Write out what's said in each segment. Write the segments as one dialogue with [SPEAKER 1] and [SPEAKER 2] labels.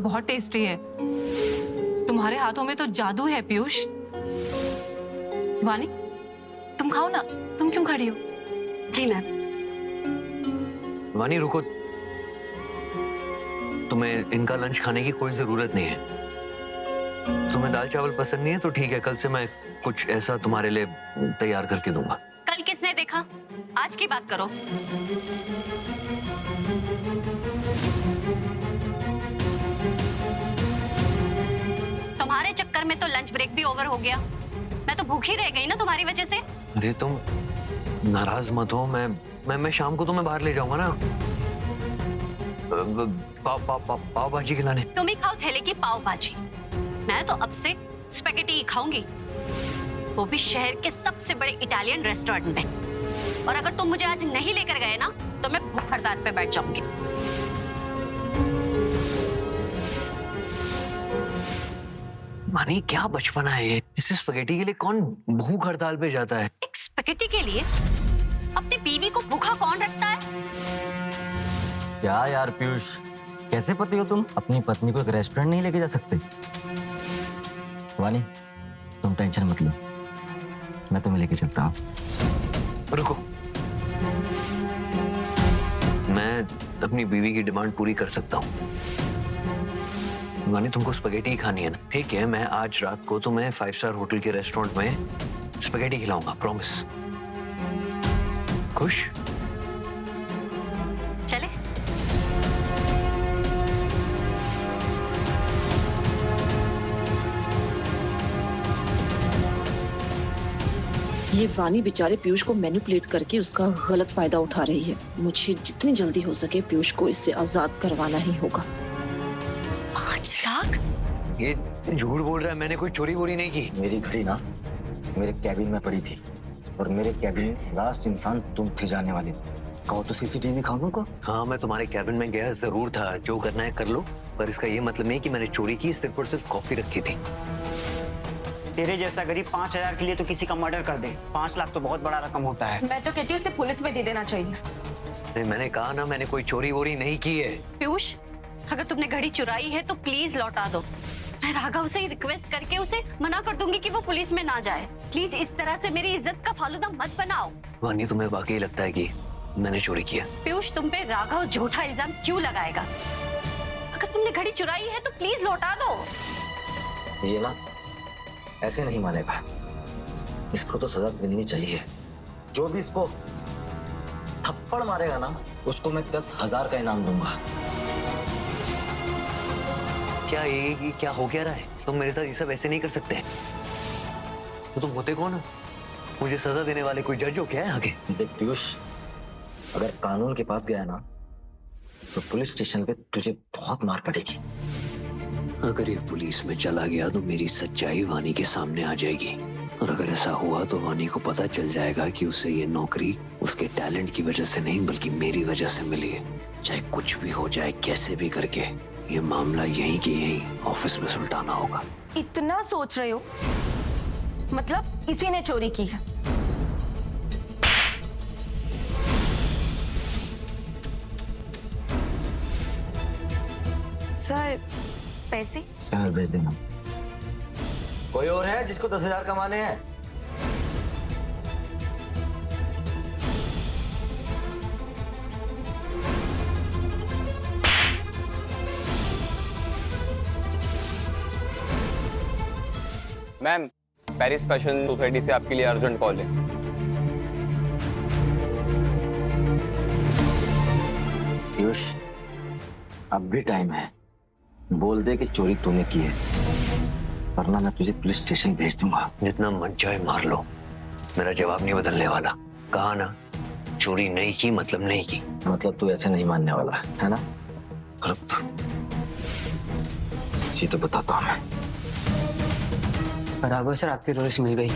[SPEAKER 1] बहुत टेस्टी है। तुम्हारे हाथों में तो जादू है पीयूष। वानी, तुम खाओ ना, तुम क्यों खड़ी हो?
[SPEAKER 2] जी मैम।
[SPEAKER 3] वानी रुको, तुम्हें इनका लंच खाने की कोई जरूरत नहीं है। तुम्हें दाल चावल पसंद नहीं है तो ठीक है, कल से मैं कुछ ऐसा तुम्हारे लिए तैयार करके दूंगा।
[SPEAKER 2] कल किसने देखा? आज की बात करो। तुम्हारे चक्कर में तो लंच ब्रेक भी ओवर हो गया। मैं तो भूखी रह गई ना तुम्हारी वजह से।
[SPEAKER 3] अरे तुम नाराज मत हो, मैं शाम को तुम्हें बाहर ले जाऊंगा ना, पाव भाजी खिलाने।
[SPEAKER 2] तुम ही खाओ थैले की पाव भाजी। मैं तो अब से स्पेगेटी ही खाऊंगी, वो भी शहर के सबसे बड़े इटालियन रेस्टोरेंट में। और अगर तुम मुझे आज नहीं लेकर गए ना तो मैं भूख हड़ताल पे बैठ जाऊंगी।
[SPEAKER 3] मानी क्या बचपना है ये, इस स्पेगेटी के लिए कौन भूख हड़ताल पे जाता है?
[SPEAKER 2] एक स्पेगेटी के लिए अपनी बीवी को भूखा कौन रखता है?
[SPEAKER 4] क्या यार पीयूष, कैसे पति हो तुम? अपनी पत्नी को एक रेस्टोरेंट नहीं लेके जा सकते? वानी, तुम टेंशन मत लो, मैं तुम्हें लेके चलता हूँ।
[SPEAKER 3] रुको, मैं अपनी बीवी की डिमांड पूरी कर सकता हूँ। वानी, तुमको स्पेगेटी ही खानी है ना? ठीक है, मैं आज रात को तुम्हें 5 स्टार होटल के रेस्टोरेंट में स्पेगेटी खिलाऊंगा, प्रॉमिस। खुश?
[SPEAKER 2] चले?
[SPEAKER 5] ये वानी बेचारे पीयूष को मैनिपुलेट करके उसका गलत फायदा उठा रही है। मुझे जितनी जल्दी हो सके पीयूष को इससे आजाद करवाना ही होगा।
[SPEAKER 2] 5 लाख?
[SPEAKER 3] ये झूठ बोल रहा है, मैंने कोई चोरी वोरी नहीं की।
[SPEAKER 4] मेरी घड़ी ना मेरे कैबिन में पड़ी थी और मेरे कैबिन में लास्ट इंसान तुम थे जाने वाले। कहो तो सीसीटीवी दिखाओ उनको।
[SPEAKER 3] हाँ, मैं तुम्हारे कैबिन में गया जरूर था, जो करना है कर लो, पर इसका ये मतलब नहीं कि मैंने चोरी की, सिर्फ और सिर्फ कॉफी रखी थी।
[SPEAKER 6] तेरे जैसा गरीब 5,000 के लिए तो किसी का मर्डर कर दे। 5 लाख तो बहुत बड़ा रकम होता है।
[SPEAKER 1] मैं तो कहती हूँ उसे पुलिस में दे देना चाहिए।
[SPEAKER 3] नहीं, मैंने कहा ना, मैंने कोई चोरी वोरी नहीं की है।
[SPEAKER 2] पीयूष, अगर तुमने घड़ी चुराई है तो प्लीज लौटा दो। मैं राघव से ही रिक्वेस्ट करके उसे मना कर दूंगी कि वो पुलिस में ना जाए। प्लीज इस तरह से मेरी इज्जत का फालूदा मत बनाओ।
[SPEAKER 3] वानी, तुम्हें वाकई लगता है कि मैंने चोरी किया?
[SPEAKER 2] पीयूष, तुम पे राघव झूठा इल्जाम क्यों लगाएगा? अगर तुमने घड़ी चुराई है तो प्लीज लौटा दो।
[SPEAKER 4] ये ना ऐसे नहीं मानेगा, इसको तो सजा मिलनी चाहिए। जो भी इसको थप्पड़ मारेगा ना उसको मैं 10,000 का इनाम दूंगा।
[SPEAKER 3] क्या ये क्या हो क्या रहा है? तुम मेरे साथ ये सब ऐसे नहीं कर सकते। तो तुम होते कौन हो? मुझे सजा देने वाले कोई जज हो क्या है आगे?
[SPEAKER 4] देख पीयूष, अगर कानून के पास गया ना तो पुलिस स्टेशन पे तुझे बहुत मार पड़ेगी।
[SPEAKER 3] अगर ये पुलिस में चला गया तो मेरी सच्चाई वानी के सामने आ जाएगी, और अगर ऐसा हुआ तो वानी को पता चल जाएगा कि उसे ये नौकरी उसके टैलेंट की वजह से नहीं बल्कि मेरी वजह से मिली है। चाहे कुछ भी हो जाए, कैसे भी करके ये मामला यहीं के यहीं ऑफिस में सुलटाना होगा।
[SPEAKER 1] इतना सोच रहे हो? मतलब इसी ने चोरी की है? सर, पैसे?
[SPEAKER 4] स्कैनर भेज देना। कोई और है जिसको 10,000 कमाने हैं?
[SPEAKER 7] मैम, पेरिस फैशन सोसाइटी से आपके लिए अर्जेंट कॉल है।
[SPEAKER 4] पीयूष, अब भी टाइम है, बोल दे कि चोरी तूने की है, वरना मैं तुझे पुलिस स्टेशन भेज दूंगा।
[SPEAKER 3] जितना मन चाहे मार लो, मेरा जवाब नहीं बदलने वाला। कहा ना, चोरी नहीं की मतलब नहीं की।
[SPEAKER 4] मतलब तू ऐसे नहीं मानने वाला है ना? रुक, जी तो बताता हूँ मैं।
[SPEAKER 6] राघव सर, आपकी रोलिक्स मिल गई।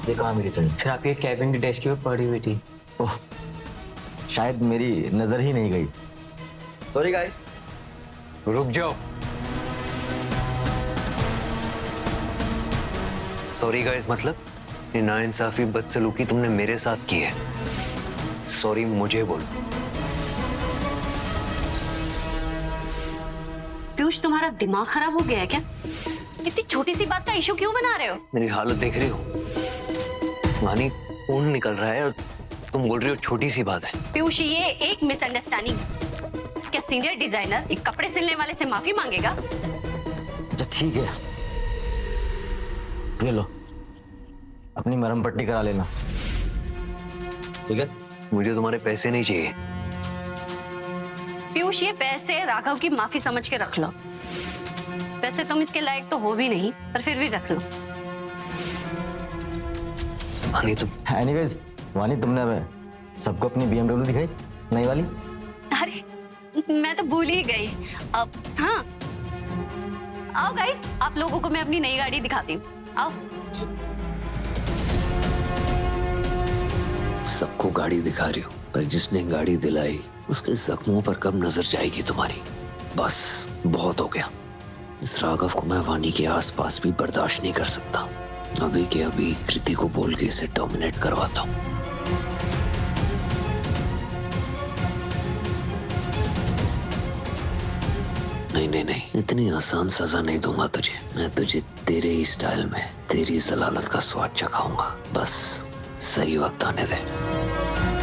[SPEAKER 4] ये कहाँ मिली तुझे?
[SPEAKER 6] सर, आपके कैबिन की डेस्क पे पड़ी हुई थी।
[SPEAKER 4] ओह, शायद मेरी नजर ही नहीं गई। Sorry guys.
[SPEAKER 3] रुक जाओ। सॉरी गाइस मतलब? ये नाइंसाफी बदसलूकी तुमने मेरे साथ की है। सॉरी मुझे बोल।
[SPEAKER 2] पीयूष, तुम्हारा दिमाग खराब हो गया है क्या? इतनी छोटी सी बात का इशू क्यों बना रहे हो?
[SPEAKER 3] मेरी हालत देख रही हो वानी, खून निकल रहा है और तुम बोल रही हो छोटी सी बात है।
[SPEAKER 2] पीयूष, ये एक मिसअंडरस्टैंडिंग। क्या सीनियर डिजाइनर एक कपड़े सिलने वाले से माफी मांगेगा?
[SPEAKER 4] अच्छा ठीक है, ये लो अपनी मरहम पट्टी करा लेना। ठीक है,
[SPEAKER 3] मुझे तुम्हारे पैसे नहीं चाहिए।
[SPEAKER 2] पीयूष, ये पैसे राघव की माफी समझ के रख लो। वैसे तुम इसके लायक तो हो भी नहीं, पर फिर भी रख लो।
[SPEAKER 3] वानी तुम
[SPEAKER 4] एनीवेज वानी, तुमने सबको अपनी BMW दिखाई नई वाली?
[SPEAKER 2] अरे मैं तो भूल ही गई। अब हाँ, आओ गाइस, आप लोगों को मैं अपनी नई गाड़ी दिखाती हूँ। आओ।
[SPEAKER 3] सबको गाड़ी दिखा रही हो, पर जिसने गाड़ी दिलाई उसके जख्मों पर कब नजर जाएगी तुम्हारी? बस बहुत हो गया। इस राघव को मैं वानी के आसपास भी बर्दाश्त नहीं कर सकता। अभी के अभी कृति को बोल के इसे टर्मिनेट करवाता हूँ। नहीं नहीं नहीं, इतनी आसान सजा नहीं दूंगा तुझे। मैं तुझे तेरे ही स्टाइल में तेरी जलालत का स्वाद चखाऊंगा। बस सही वक्त आने दे।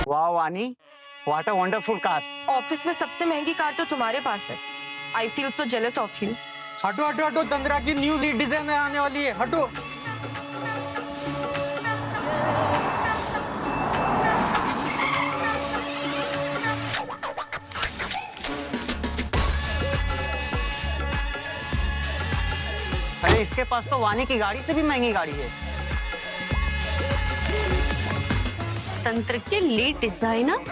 [SPEAKER 6] वाह वानी, what a wonderful car.
[SPEAKER 8] Office में सबसे महंगी कार तो तुम्हारे पास है। I feel so jealous of you.
[SPEAKER 9] हटो हटो हटो, तंद्रा की न्यू लीड डिजाइनर आने वाली है, हटो।
[SPEAKER 6] अरे इसके पास तो वानी की गाड़ी से भी महंगी गाड़ी है।
[SPEAKER 2] तंत्र के लीड डिजाइनर।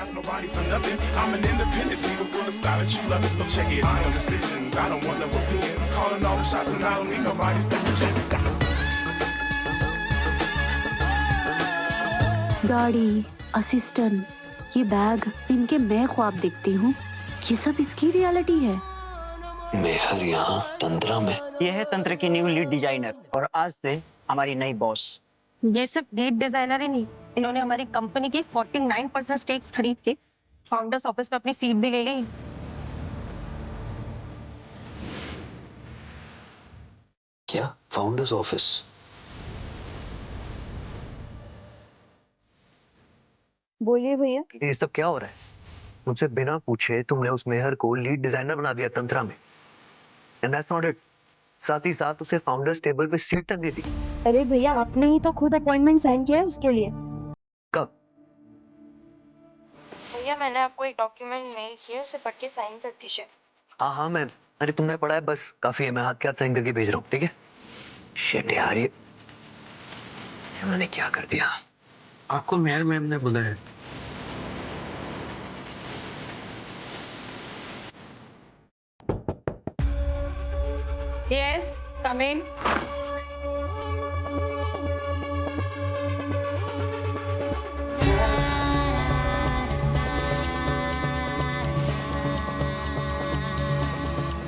[SPEAKER 2] गाड़ी, असिस्टेंट, ये बैग जिनके मैं ख्वाब देखती हूँ, ये सब इसकी रियलिटी है।
[SPEAKER 3] मेहर यहाँ तंत्रा में।
[SPEAKER 6] ये है तंत्र की न्यू लीड डिजाइनर और आज से हमारी नई बॉस।
[SPEAKER 8] ये सब लीड डिजाइनर ही नहीं, इन्होंने हमारी कंपनी की 49% स्टेक्स खरीद के फाउंडर्स ऑफिस में अपनी सीट भी ले ली।
[SPEAKER 3] क्या फाउंडर्स ऑफिस?
[SPEAKER 8] बोलिए भैया।
[SPEAKER 3] ये सब क्या हो रहा है? मुझसे बिना पूछे तुमने उस मेहर को लीड डिजाइनर बना दिया तंत्रा में। एंड दैट्स नॉट इट, साथ ही साथ उसे फाउंडर्स टेबल पे सीट तक दे दी।
[SPEAKER 10] अरे भैया, आपने ही तो खुद अपॉइंटमेंट साइन किया है उसके लिए।
[SPEAKER 3] कब?
[SPEAKER 10] भैया, मैंने आपको एक डॉक्यूमेंट मेल किया, उसे पढ़ के साइन कर दीजिए।
[SPEAKER 3] हाँ हाँ मैं, अरे तुमने पढ़ा है बस काफी है। मैं हाथ के हाथ साइन करके भेज रहा हूँ, ठीक है? शिट यार, ये मैंने क्या कर दिया?
[SPEAKER 9] आपको मेहर मैम ने बुलाया।
[SPEAKER 8] यस, कम इन।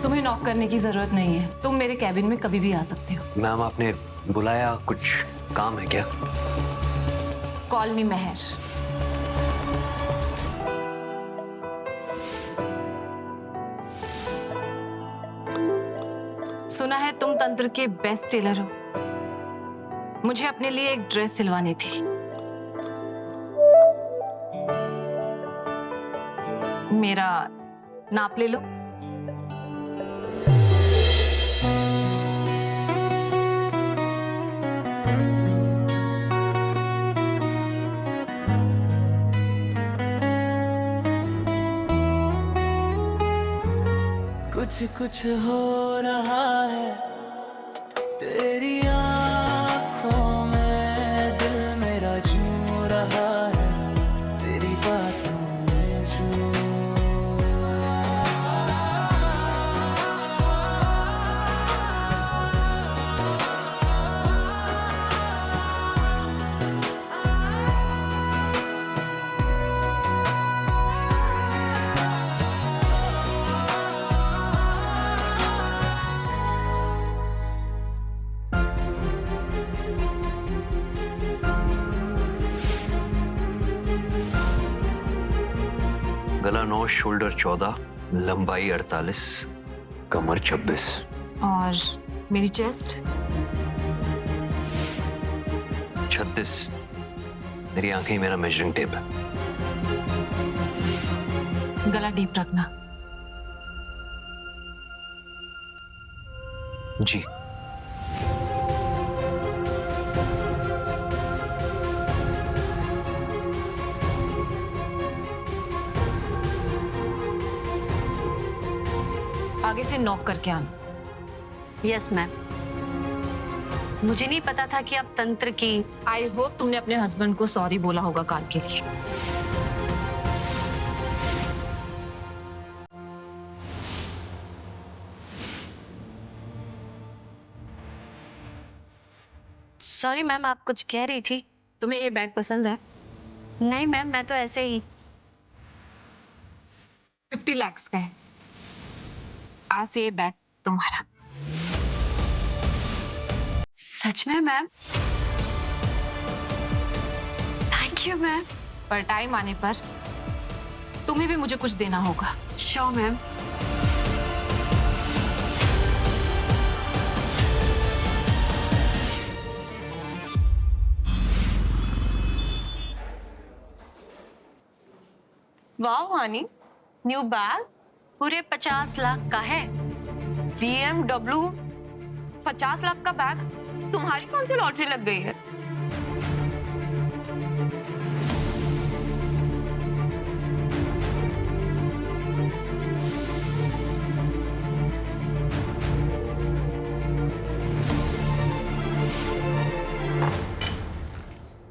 [SPEAKER 1] तुम्हें नॉक करने की जरूरत नहीं है, तुम मेरे कैबिन में कभी भी आ सकते हो।
[SPEAKER 3] मैम आपने बुलाया, कुछ काम है क्या?
[SPEAKER 1] कॉल मी मेहर। सुना है तुम तंत्र के बेस्ट टेलर हो। मुझे अपने लिए एक ड्रेस सिलवानी थी। मेरा नाप ले लो।
[SPEAKER 11] कुछ कुछ हो रहा है तेरी आँखों में, दिल मेरा झूम रहा है तेरी बातों में
[SPEAKER 3] गला 9, शोल्डर 14, लंबाई 48, कमर 26।
[SPEAKER 1] और मेरी चेस्ट?
[SPEAKER 3] 36। मेरी आंखें ही मेरा मेजरिंग टेप है।
[SPEAKER 1] गला डीप रखना।
[SPEAKER 3] जी।
[SPEAKER 1] आगे से नॉक करके आना।
[SPEAKER 2] Yes ma'am. मुझे नहीं पता था कि आप तंत्र की।
[SPEAKER 1] आई होप तुमने अपने हस्बैंड को सॉरी बोला होगा कार के लिए।
[SPEAKER 2] सॉरी मैम, आप कुछ कह रही थी।
[SPEAKER 1] तुम्हें ये बैग पसंद है?
[SPEAKER 2] नहीं मैम, मैं तो ऐसे ही।
[SPEAKER 1] 50 लाख का है। आज से ये बैग तुम्हारा।
[SPEAKER 2] सच में मैम? Thank you ma'am.
[SPEAKER 1] पर टाइम आने पर तुम्हें भी मुझे कुछ देना होगा।
[SPEAKER 2] Sure ma'am.
[SPEAKER 8] वाह वानी, न्यू बैग।
[SPEAKER 2] पूरे 50 लाख का है।
[SPEAKER 8] BMW 50 लाख का बैग। तुम्हारी कौन सी लॉटरी लग गई है?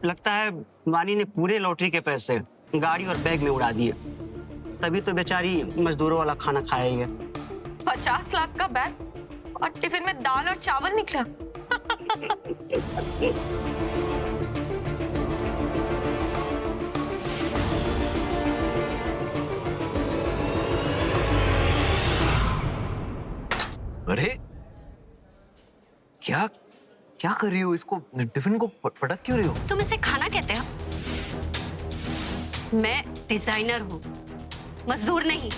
[SPEAKER 6] लगता है वानी ने पूरे लॉटरी के पैसे गाड़ी और बैग में उड़ा दिए। तभी तो बेचारी मजदूरों वाला खाना खाया ही है।
[SPEAKER 8] 50 लाख का बैग और टिफिन में दाल और चावल निकला।
[SPEAKER 3] अरे क्या क्या कर रही हो? इसको टिफिन को पटक क्यों रही हो?
[SPEAKER 2] तुम इसे खाना कहते हो? मैं डिजाइनर हूँ, मजदूर नहीं,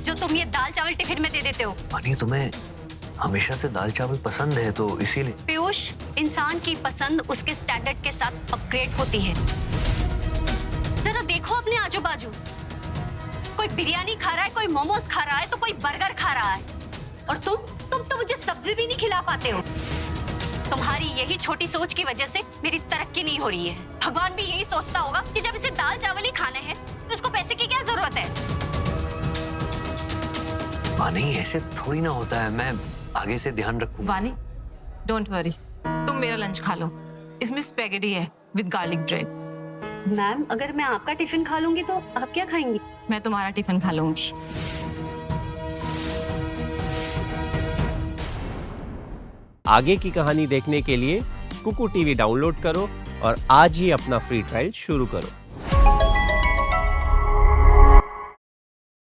[SPEAKER 2] जो तुम ये दाल चावल टिफिन में दे देते हो।
[SPEAKER 3] वानी, तुम्हें हमेशा से दाल चावल पसंद है तो इसीलिए।
[SPEAKER 2] पीयूष, इंसान की पसंद उसके स्टैंडर्ड के साथ अपग्रेड होती है। जरा देखो अपने आजू बाजू, कोई बिरयानी खा रहा है, कोई मोमोज खा रहा है, तो कोई बर्गर खा रहा है, और तुम तो मुझे सब्जी भी नहीं खिला पाते हो। तुम्हारी यही छोटी सोच की वजह से मेरी तरक्की नहीं हो रही है। भगवान भी यही सोचता होगा कि जब इसे दाल चावल ही खाने हैं तो इसको पैसे की क्या जरूरत है।
[SPEAKER 3] वानी, ऐसे थोड़ी ना होता है। मैं आगे से ध्यान रखूंगा।
[SPEAKER 1] वानी, डोंट वरी, तुम मेरा लंच खा लो। इसमें स्पेगेटी है विद गार्लिक ब्रेड।
[SPEAKER 2] मैम, अगर मैं आपका टिफिन खा लूंगी तो आप क्या खाएंगी?
[SPEAKER 1] मैं तुम्हारा टिफिन खा लूंगी।
[SPEAKER 12] आगे की कहानी देखने के लिए कुकू टीवी डाउनलोड करो और आज ही अपना फ्री ट्रायल शुरू करो।